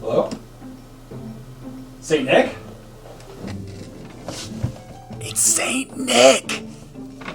Hello? St. Nick? It's St. Nick!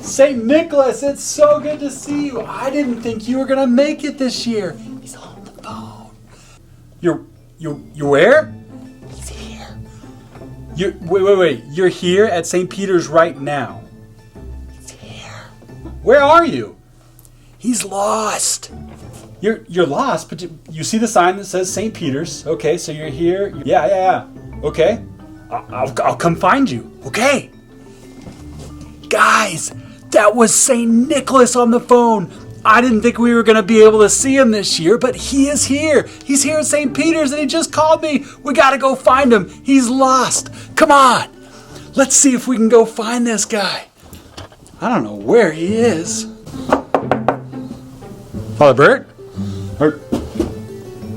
St. Nicholas, it's so good to see you. I didn't think you were gonna make it this year. He's on the phone. You're where? He's here. Wait. You're here at St. Peter's right now. He's here. Where are you? He's lost. You're lost, but you see the sign that says St. Peter's. Okay, so you're here. Yeah. Okay. I'll come find you. Okay. Guys, that was St. Nicholas on the phone. I didn't think we were going to be able to see him this year, but he is here. He's here at St. Peter's and he just called me. We got to go find him. He's lost. Come on. Let's see if we can go find this guy. I don't know where he is. Father Bert?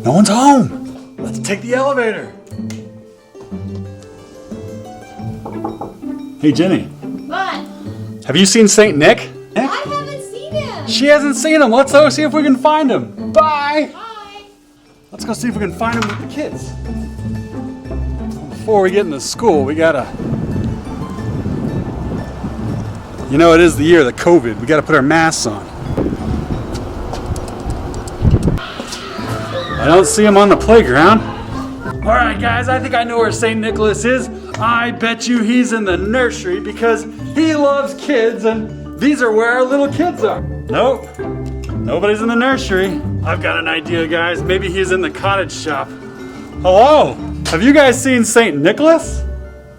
No one's home. Let's take the elevator. Hey, Jenny. What? Have you seen St. Nick? I haven't seen him. She hasn't seen him. Let's go see if we can find him. Bye. Bye. Let's go see if we can find him with the kids. Before we get into school, we gotta... You know, it is the year of the COVID. We gotta put our masks on. I don't see him on the playground. All right, guys, I think I know where St. Nicholas is. I bet you he's in the nursery because he loves kids and these are where our little kids are. Nope, nobody's in the nursery. I've got an idea, guys. Maybe he's in the cottage shop. Hello, have you guys seen St. Nicholas?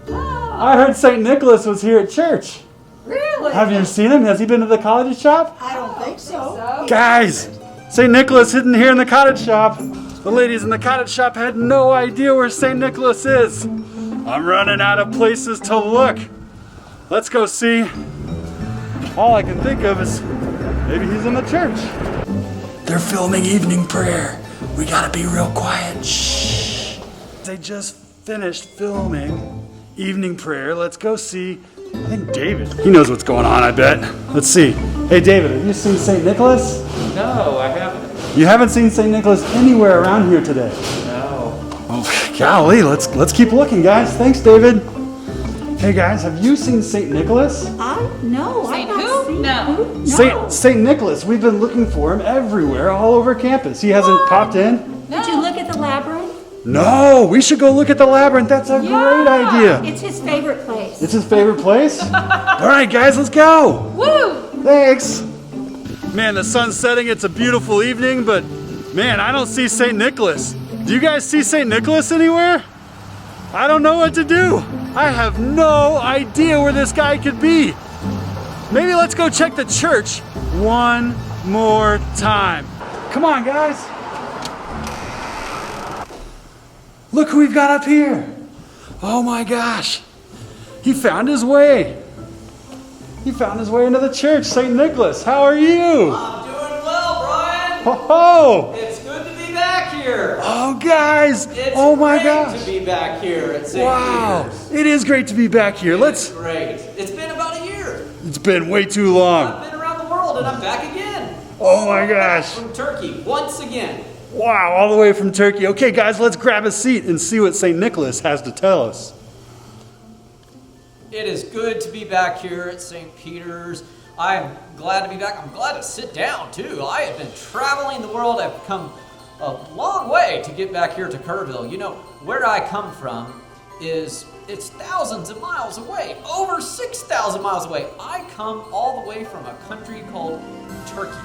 Oh, I heard St. Nicholas was here at church. really? Have you seen him? Has he been to the cottage shop? I don't think so. Guys, St. Nicholas isn't here in the cottage shop. The ladies in the cottage shop had no idea where St. Nicholas is. I'm running out of places to look. Let's go see. All I can think of is maybe he's in the church. They're filming evening prayer. We gotta be real quiet. Shh. They just finished filming evening prayer. Let's go see. I think David. He knows what's going on, I bet. Let's see. Hey, David, have you seen St. Nicholas? No, I haven't. You haven't seen St. Nicholas anywhere around here today. No. Oh, golly, let's keep looking, guys. Thanks, David. Hey, guys, have you seen St. Nicholas? No. Saint I've not who? seen No. who? No. St. Nicholas. We've been looking for him everywhere, all over campus. He hasn't popped in. Did you look at the labyrinth? No, we should go look at the labyrinth. That's a great idea. It's his favorite place. It's his favorite place? All right, guys, let's go. Woo! Thanks. Man, the sun's setting. It's a beautiful evening, but man, I don't see St. Nicholas. Do you guys see St. Nicholas anywhere? I don't know what to do. I have no idea where this guy could be. Maybe let's go check the church one more time. Come on, guys. Look who we've got up here. Oh my gosh. He found his way. He found his way into the church. St. Nicholas, how are you? I'm doing well, Brian. Ho ho! It's good to be back here. Oh, guys! It's Oh my great gosh! to be back here at St. Wow! Peter's. It is great to be back here. It's great. It's been about a year. It's been way too long. I've been around the world and I'm back again. Oh my gosh! From Turkey once again. Wow! All the way from Turkey. Okay, guys, let's grab a seat and see what St. Nicholas has to tell us. It is good to be back here at St. Peter's. I'm glad to be back. I'm glad to sit down too. I have been traveling the world. I've come a long way to get back here to Kerrville. You know, where I come from it's thousands of miles away, over 6,000 miles away. I come all the way from a country called Turkey.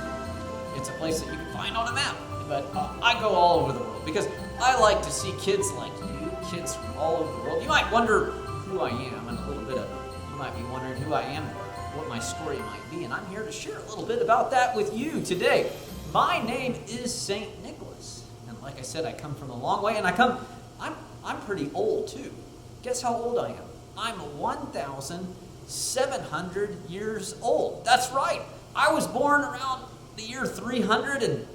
It's a place that you can find on a map, but I go all over the world because I like to see kids like you, kids from all over the world. You might wonder who I am, and you might be wondering who I am, what my story might be, and I'm here to share a little bit about that with you today. My name is St. Nicholas, and like I said, I come from a long way, and I'm pretty old too. Guess how old I am? I'm 1,700 years old. That's right. I was born around the year 300, and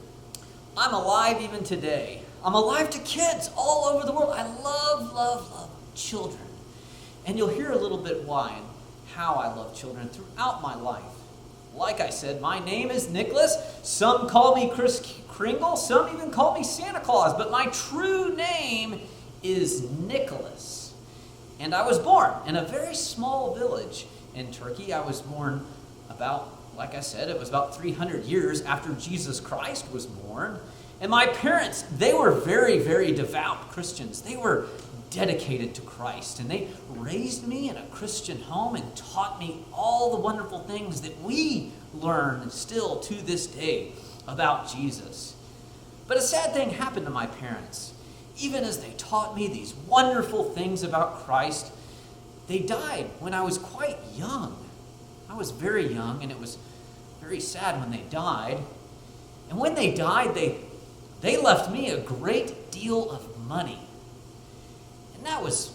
I'm alive even today. I'm alive to kids all over the world. I love children. And you'll hear a little bit why and how I love children throughout my life. Like I said, my name is Nicholas. Some call me Kris Kringle. Some even call me Santa Claus. But my true name is Nicholas. And I was born in a very small village in Turkey. I was born about, like I said, it was about 300 years after Jesus Christ was born. And my parents, they were very, very devout Christians. They were dedicated to Christ. And they raised me in a Christian home and taught me all the wonderful things that we learn still to this day about Jesus. But a sad thing happened to my parents. Even as they taught me these wonderful things about Christ, they died when I was quite young. I was very young, and it was very sad when they died. And when they died, they left me a great deal of money. And that was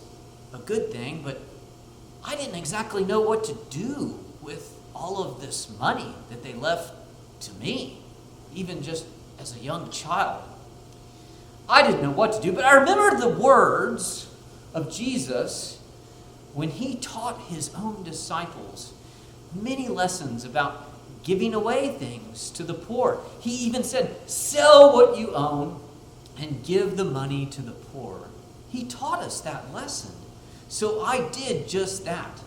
a good thing, but I didn't exactly know what to do with all of this money that they left to me, even just as a young child. I didn't know what to do, but I remembered the words of Jesus when he taught his own disciples many lessons about giving away things to the poor. He even said, sell what you own and give the money to the poor. He taught us that lesson. So I did just that.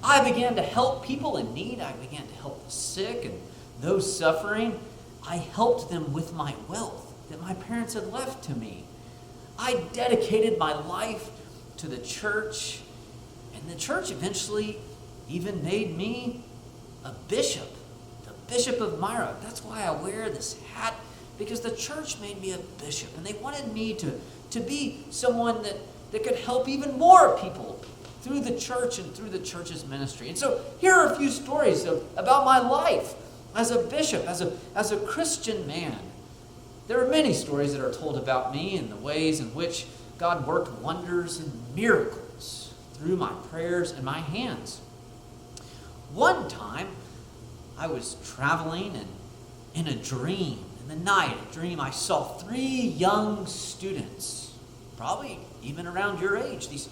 I began to help people in need. I began to help the sick and those suffering. I helped them with my wealth that my parents had left to me. I dedicated my life to the church, and the church eventually even made me a bishop, the Bishop of Myra. That's why I wear this hat, because the church made me a bishop, and they wanted me to be someone that could help even more people through the church and through the church's ministry. And so here are a few stories about my life as a bishop, as a Christian man. There are many stories that are told about me and the ways in which God worked wonders and miracles through my prayers and my hands. One time, I was traveling, and in a dream, in the night, a dream, I saw 3 young students, probably even around your age. These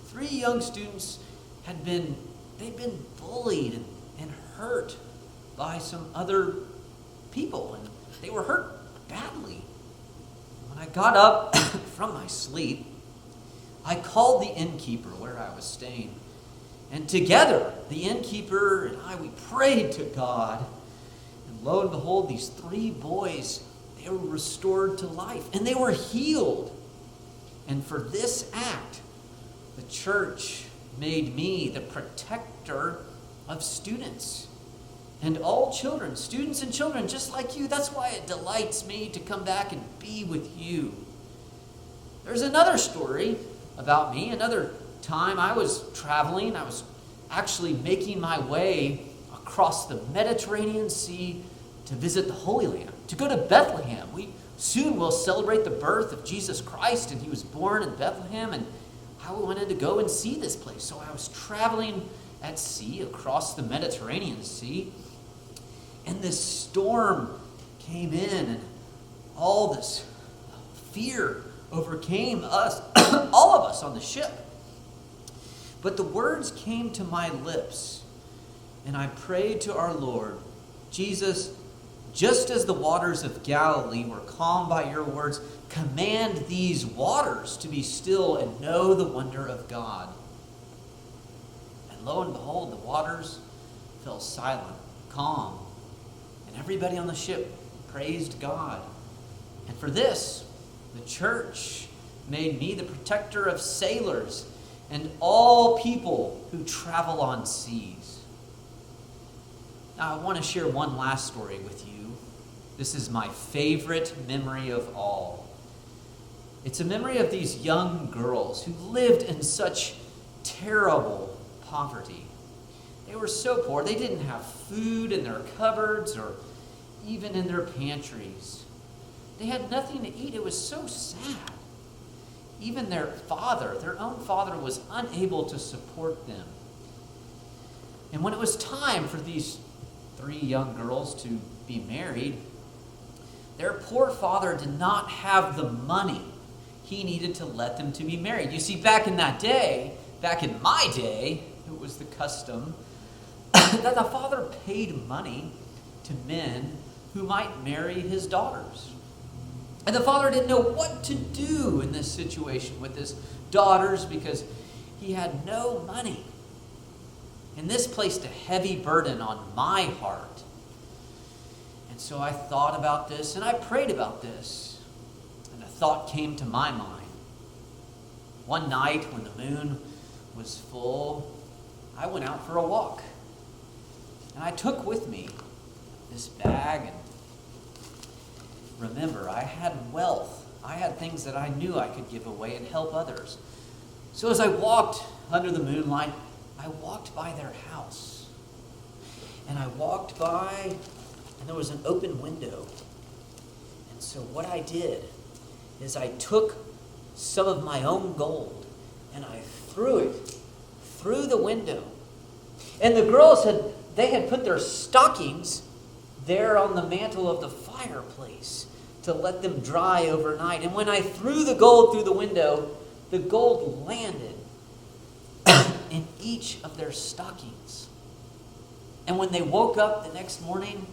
3 young students they'd been bullied and hurt by some other people, and they were hurt badly. When I got up from my sleep, I called the innkeeper where I was staying. And together, the innkeeper and I, we prayed to God. And lo and behold, these 3 boys, they were restored to life. And they were healed. And for this act, the church made me the protector of students. And all children, students and children just like you. That's why it delights me to come back and be with you. There's another story about me. Another time I was traveling. I was actually making my way across the Mediterranean Sea to visit the Holy Land, to go to Bethlehem. We soon will celebrate the birth of Jesus Christ, and he was born in Bethlehem, and I wanted to go and see this place. So I was traveling at sea across the Mediterranean Sea, and this storm came in, and all this fear overcame us, all of us on the ship. But the words came to my lips, and I prayed to our Lord, Jesus, just as the waters of Galilee were calmed by your words, command these waters to be still and know the wonder of God. And lo and behold, the waters fell silent, calm, and everybody on the ship praised God. And for this, the church made me the protector of sailors and all people who travel on seas. Now, I want to share one last story with you. This is my favorite memory of all. It's a memory of these young girls who lived in such terrible poverty. They were so poor, they didn't have food in their cupboards or even in their pantries. They had nothing to eat. It was so sad. Even their own father, was unable to support them. And when it was time for these 3 young girls to be married, their poor father did not have the money he needed to let them to be married. You see, back in my day, it was the custom that the father paid money to men who might marry his daughters. And the father didn't know what to do in this situation with his daughters because he had no money. And this placed a heavy burden on my heart. And so I thought about this and I prayed about this. And a thought came to my mind. One night when the moon was full, I went out for a walk. And I took with me this bag. And remember, I had wealth. I had things that I knew I could give away and help others. So as I walked under the moonlight, I walked by their house. And I walked by, and there was an open window. And so what I did is I took some of my own gold and I threw it through the window. And the girls had put their stockings there on the mantle of the fireplace to let them dry overnight. And when I threw the gold through the window, the gold landed in each of their stockings. And when they woke up the next morning,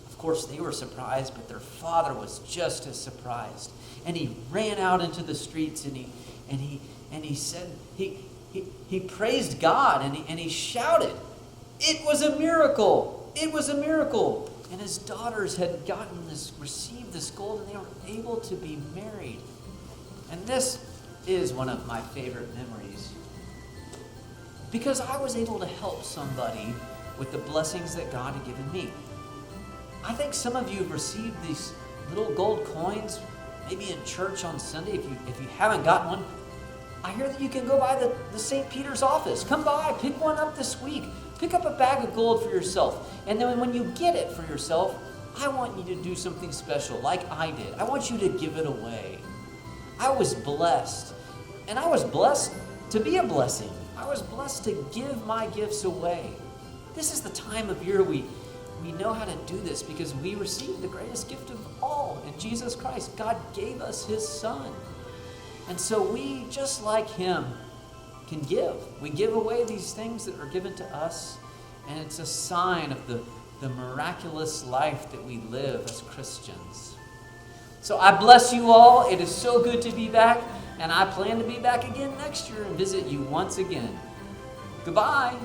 of course they were surprised, but their father was just as surprised. And he ran out into the streets and he said he praised God and he shouted, "It was a miracle! It was a miracle!" And his daughters had received this gold, and they were able to be married. And this is one of my favorite memories, because I was able to help somebody with the blessings that God had given me. I think some of you have received these little gold coins, maybe in church on Sunday. If you haven't gotten one, I hear that you can go by the St. Peter's office. Come by, pick one up this week. Pick up a bag of gold for yourself. And then when you get it for yourself, I want you to do something special like I did. I want you to give it away. I was blessed. And I was blessed to be a blessing. I was blessed to give my gifts away. This is the time of year we know how to do this because we received the greatest gift of all in Jesus Christ. God gave us his Son. And so we, just like him, can give. We give away these things that are given to us, and it's a sign of the miraculous life that we live as Christians. So I bless you all. It is so good to be back, and I plan to be back again next year and visit you once again. Goodbye.